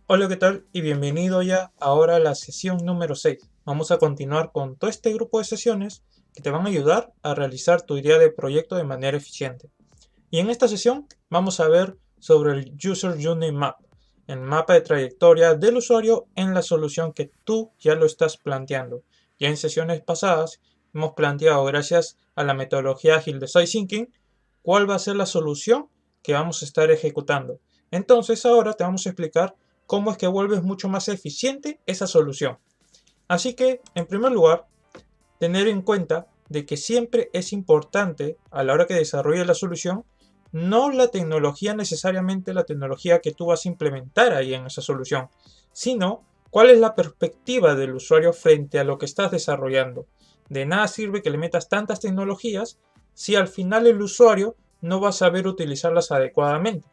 Hola, ¿qué tal? Y bienvenido ya ahora a la sesión número 6. Vamos a continuar con todo este grupo de sesiones que te van a ayudar a realizar tu idea de proyecto de manera eficiente. Y en esta sesión vamos a ver sobre el User Journey Map, el mapa de trayectoria del usuario en la solución que tú ya lo estás planteando. Ya en sesiones pasadas hemos planteado, gracias a la metodología ágil de Design Thinking, cuál va a ser la solución que vamos a estar ejecutando. Entonces ahora te vamos a explicar cómo es que vuelves mucho más eficiente esa solución. Así que, en primer lugar, tener en cuenta de que siempre es importante a la hora que desarrolles la solución, no la tecnología necesariamente la tecnología que tú vas a implementar ahí en esa solución, sino cuál es la perspectiva del usuario frente a lo que estás desarrollando. De nada sirve que le metas tantas tecnologías si al final el usuario no va a saber utilizarlas adecuadamente.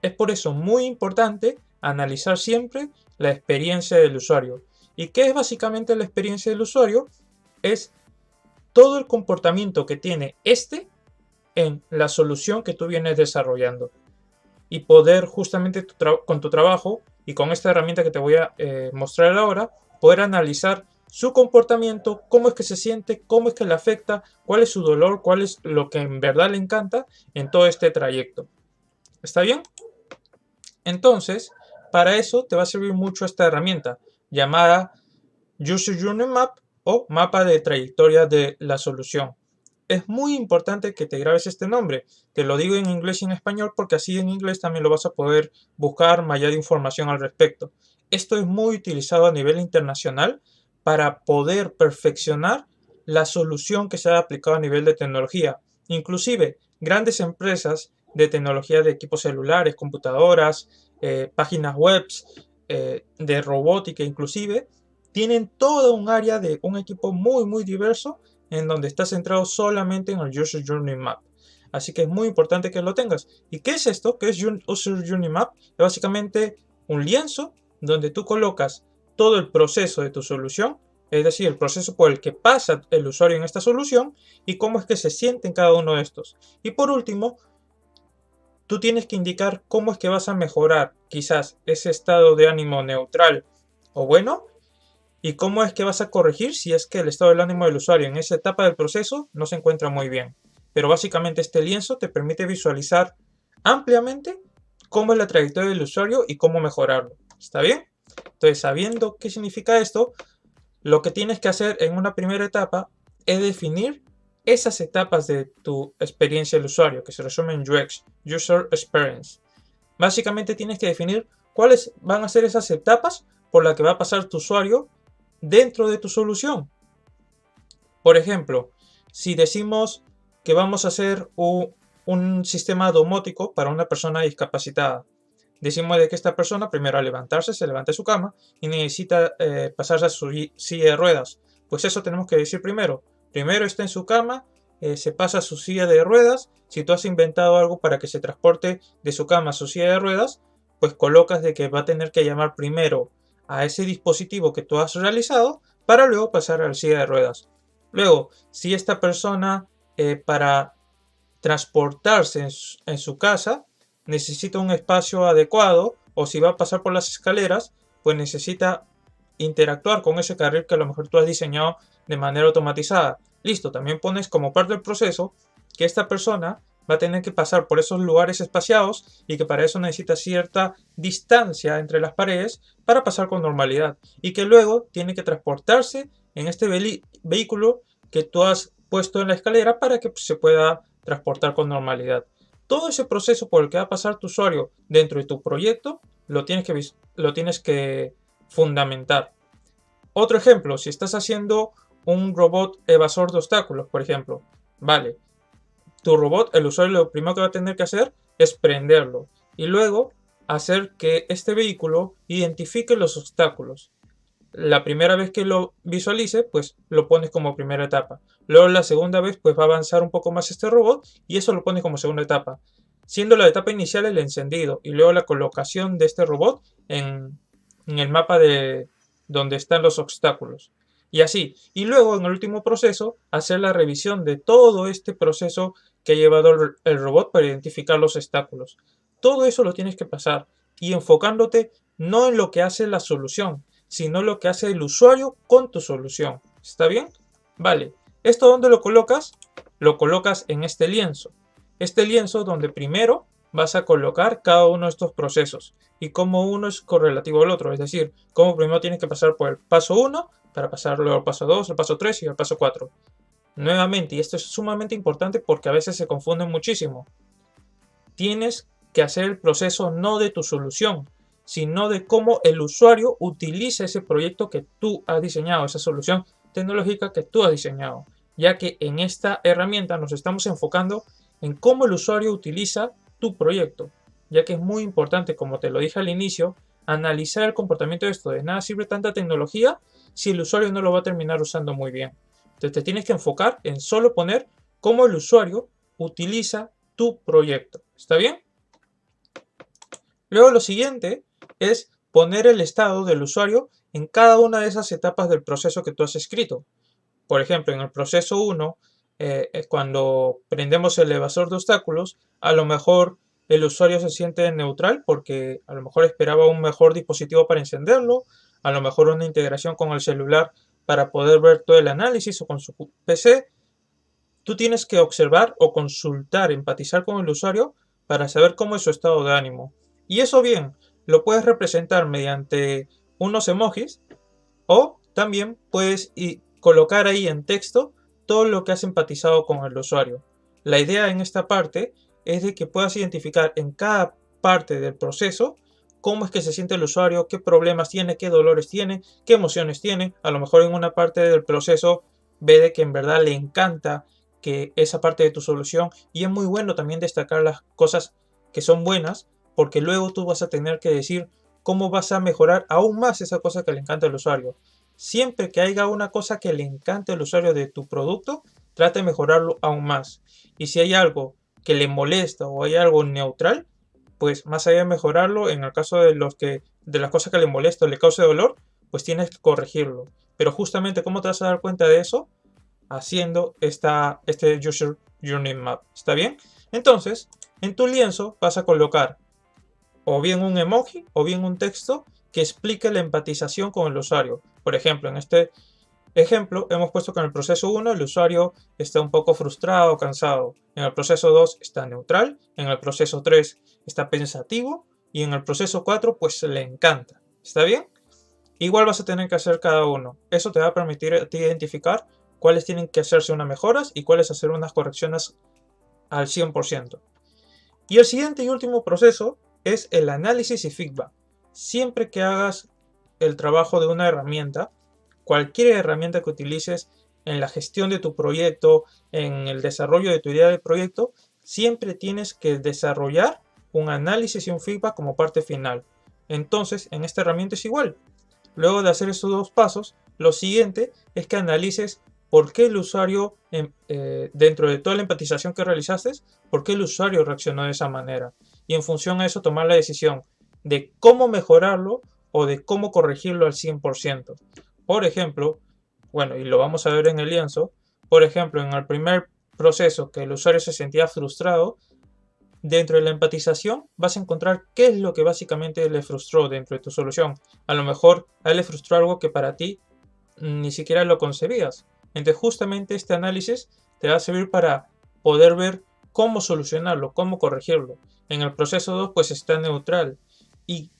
Es por eso muy importante analizar siempre la experiencia del usuario. ¿Y qué es básicamente la experiencia del usuario? Es todo el comportamiento que tiene este en la solución que tú vienes desarrollando y poder justamente con tu trabajo y con esta herramienta que te voy a mostrar ahora, poder analizar su comportamiento, cómo es que se siente, cómo es que le afecta, cuál es su dolor, cuál es lo que en verdad le encanta en todo este trayecto. ¿Está bien? Entonces, para eso te va a servir mucho esta herramienta llamada User Journey Map o mapa de trayectoria de la solución. Es muy importante que te grabes este nombre. Te lo digo en inglés y en español porque así en inglés también lo vas a poder buscar mayor información al respecto. Esto es muy utilizado a nivel internacional para poder perfeccionar la solución que se ha aplicado a nivel de tecnología. Inclusive, grandes empresas de tecnología de equipos celulares, computadoras, páginas web, de robótica inclusive, tienen todo un área de un equipo muy diverso en donde está centrado solamente en el User Journey Map. Así que es muy importante que lo tengas. ¿Y qué es esto? ¿Qué es User Journey Map? Es básicamente un lienzo donde tú colocas todo el proceso de tu solución, es decir, el proceso por el que pasa el usuario en esta solución y cómo es que se siente en cada uno de estos. Y por último, tú tienes que indicar cómo es que vas a mejorar quizás ese estado de ánimo neutral o bueno y cómo es que vas a corregir si es que el estado del ánimo del usuario en esa etapa del proceso no se encuentra muy bien. Pero básicamente este lienzo te permite visualizar ampliamente cómo es la trayectoria del usuario y cómo mejorarlo. ¿Está bien? Entonces, sabiendo qué significa esto, lo que tienes que hacer en una primera etapa es definir esas etapas de tu experiencia del usuario, que se resumen en UX, User Experience. Básicamente tienes que definir cuáles van a ser esas etapas por las que va a pasar tu usuario dentro de tu solución. Por ejemplo, si decimos que vamos a hacer un sistema domótico para una persona discapacitada, decimos de que esta persona primero al levantarse se levanta de su cama y necesita pasarse a su silla de ruedas. Pues eso tenemos que decir primero. Primero está en su cama, se pasa a su silla de ruedas. Si tú has inventado algo para que se transporte de su cama a su silla de ruedas, pues colocas de que va a tener que llamar primero a ese dispositivo que tú has realizado para luego pasar a la silla de ruedas. Luego, si esta persona para transportarse en su casa necesita un espacio adecuado o si va a pasar por las escaleras, pues necesita interactuar con ese carril que a lo mejor tú has diseñado de manera automatizada. Listo, también pones como parte del proceso que esta persona va a tener que pasar por esos lugares espaciados y que para eso necesita cierta distancia entre las paredes para pasar con normalidad y que luego tiene que transportarse en este vehículo que tú has puesto en la escalera para que se pueda transportar con normalidad. Todo ese proceso por el que va a pasar tu usuario dentro de tu proyecto lo tienes que fundamental. Otro ejemplo, si estás haciendo un robot evasor de obstáculos, por ejemplo, vale, tu robot, el usuario lo primero que va a tener que hacer es prenderlo y luego hacer que este vehículo identifique los obstáculos. La primera vez que lo visualice, pues lo pones como primera etapa. Luego la segunda vez, pues va a avanzar un poco más este robot y eso lo pones como segunda etapa. Siendo la etapa inicial el encendido y luego la colocación de este robot en el mapa de donde están los obstáculos. Y así. Y luego en el último proceso, hacer la revisión de todo este proceso que ha llevado el robot para identificar los obstáculos. Todo eso lo tienes que pasar y enfocándote no en lo que hace la solución, sino lo que hace el usuario con tu solución. ¿Está bien? Vale. ¿Esto dónde lo colocas? Lo colocas en este lienzo. Este lienzo donde primero vas a colocar cada uno de estos procesos y cómo uno es correlativo al otro. Es decir, cómo primero tienes que pasar por el paso 1 para pasarlo al paso 2, al paso 3 y al paso 4. Nuevamente, y esto es sumamente importante porque a veces se confunden muchísimo. Tienes que hacer el proceso no de tu solución, sino de cómo el usuario utiliza ese proyecto que tú has diseñado, esa solución tecnológica que tú has diseñado, ya que en esta herramienta nos estamos enfocando en cómo el usuario utiliza tu proyecto, ya que es muy importante, como te lo dije al inicio, analizar el comportamiento de esto. De nada sirve tanta tecnología si el usuario no lo va a terminar usando muy bien. Entonces te tienes que enfocar en solo poner cómo el usuario utiliza tu proyecto. ¿Está bien? Luego lo siguiente es poner el estado del usuario en cada una de esas etapas del proceso que tú has escrito. Por ejemplo, en el proceso 1, cuando prendemos el evasor de obstáculos, a lo mejor el usuario se siente neutral porque a lo mejor esperaba un mejor dispositivo para encenderlo, a lo mejor una integración con el celular para poder ver todo el análisis o con su PC. Tú tienes que observar o consultar, empatizar con el usuario para saber cómo es su estado de ánimo. Y eso bien, lo puedes representar mediante unos emojis o también puedes colocar ahí en texto todo lo que has empatizado con el usuario. La idea en esta parte es de que puedas identificar en cada parte del proceso cómo es que se siente el usuario, qué problemas tiene, qué dolores tiene, qué emociones tiene. A lo mejor en una parte del proceso ve de que en verdad le encanta que esa parte de tu solución, y es muy bueno también destacar las cosas que son buenas, porque luego tú vas a tener que decir cómo vas a mejorar aún más esa cosa que le encanta al usuario. Siempre que haya una cosa que le encante al usuario de tu producto, trata de mejorarlo aún más. Y si hay algo que le molesta o hay algo neutral, pues más allá de mejorarlo, en el caso de las cosas que le molesta o le cause dolor, pues tienes que corregirlo. Pero justamente, ¿cómo te vas a dar cuenta de eso? Haciendo este User Journey Map. ¿Está bien? Entonces, en tu lienzo vas a colocar o bien un emoji o bien un texto que explique la empatización con el usuario. Por ejemplo, en este ejemplo hemos puesto que en el proceso 1 el usuario está un poco frustrado o cansado. En el proceso 2 está neutral. En el proceso 3 está pensativo. Y en el proceso 4 pues le encanta. ¿Está bien? Igual vas a tener que hacer cada uno. Eso te va a permitir a ti identificar cuáles tienen que hacerse unas mejoras y cuáles hacer unas correcciones al 100%. Y el siguiente y último proceso es el análisis y feedback. Siempre que hagas el trabajo de una herramienta, cualquier herramienta que utilices en la gestión de tu proyecto, en el desarrollo de tu idea de proyecto, siempre tienes que desarrollar un análisis y un feedback como parte final. Entonces, en esta herramienta es igual. Luego de hacer estos dos pasos, lo siguiente es que analices por qué el usuario, dentro de toda la empatización que realizaste, por qué el usuario reaccionó de esa manera. Y en función a eso tomar la decisión de cómo mejorarlo o de cómo corregirlo al 100%. Por ejemplo, bueno, y lo vamos a ver en el lienzo, por ejemplo, en el primer proceso que el usuario se sentía frustrado, dentro de la empatización vas a encontrar qué es lo que básicamente le frustró dentro de tu solución. A lo mejor a él le frustró algo que para ti ni siquiera lo concebías. Entonces justamente este análisis te va a servir para poder ver cómo solucionarlo, cómo corregirlo. En el proceso 2 pues está neutral y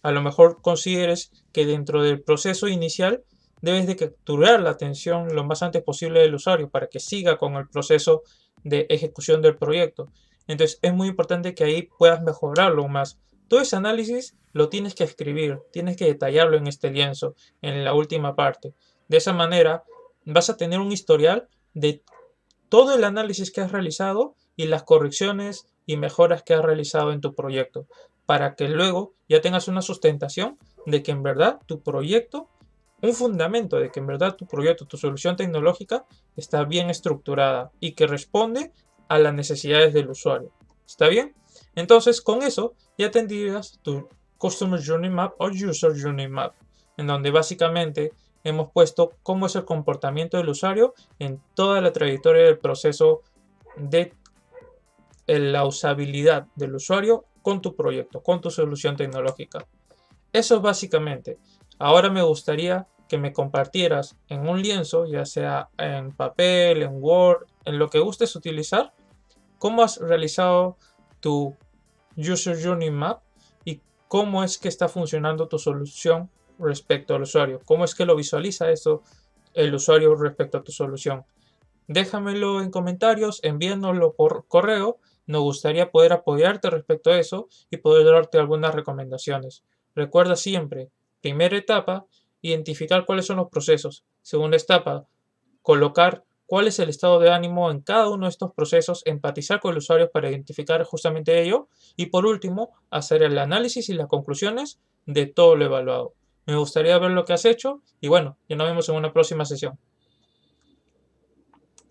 a lo mejor consideres que dentro del proceso inicial debes de capturar la atención lo más antes posible del usuario para que siga con el proceso de ejecución del proyecto. Entonces es muy importante que ahí puedas mejorarlo más. Todo ese análisis lo tienes que escribir, tienes que detallarlo en este lienzo, en la última parte. De esa manera vas a tener un historial de todo el análisis que has realizado y las correcciones y mejoras que has realizado en tu proyecto, para que luego ya tengas una sustentación de que en verdad tu proyecto, un fundamento de que en verdad tu proyecto, tu solución tecnológica está bien estructurada y que responde a las necesidades del usuario. ¿Está bien? Entonces con eso ya tendrías tu Customer Journey Map o User Journey Map, en donde básicamente hemos puesto cómo es el comportamiento del usuario en toda la trayectoria del proceso de la usabilidad del usuario con tu proyecto, con tu solución tecnológica. Eso es básicamente. Ahora me gustaría que me compartieras en un lienzo, ya sea en papel, en Word, en lo que gustes utilizar, cómo has realizado tu User Journey Map y cómo es que está funcionando tu solución respecto al usuario. Cómo es que lo visualiza eso el usuario respecto a tu solución. Déjamelo en comentarios, envíanoslo por correo. Nos gustaría poder apoyarte respecto a eso y poder darte algunas recomendaciones. Recuerda siempre, primera etapa, identificar cuáles son los procesos. Segunda etapa, colocar cuál es el estado de ánimo en cada uno de estos procesos, empatizar con el usuario para identificar justamente ello y por último, hacer el análisis y las conclusiones de todo lo evaluado. Me gustaría ver lo que has hecho y bueno, ya nos vemos en una próxima sesión.